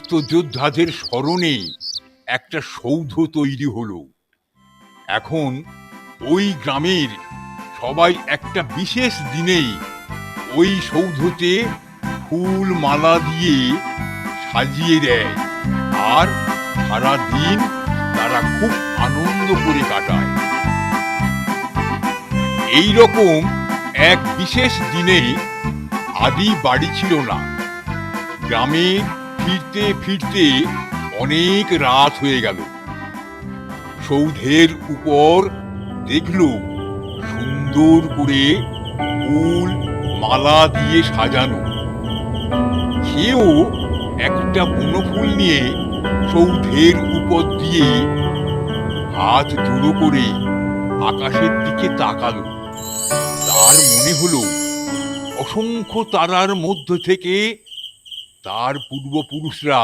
বীরত্ব যোদ্ধাদের স্মরণে একটা সৌধ তৈরি হলো। এখন ওই গ্রামের সবাই একটা বিশেষ দিনেই ওই সৌধতে ফুল মালা দিয়ে সাজিয়ে দেয়, আর সারা দিন তারা খুব আনন্দ করে কাটায়। এই রকম এক বিশেষ দিনে আদি বাড়ি ছিল না। গ্রামে ফিরতে ফিরতে অনেক রাত হয়ে গেল। সৌধের উপর দেখল সুন্দর করে ফুল মালা দিয়ে সাজানো। সেও একটা বনফুল নিয়ে সৌধের উপর দিয়ে হাত জোড়ো করে আকাশের দিকে তাকালো। তার মনে হলো অসংখ্য তারার মধ্য থেকে তার পূর্বপুরুষরা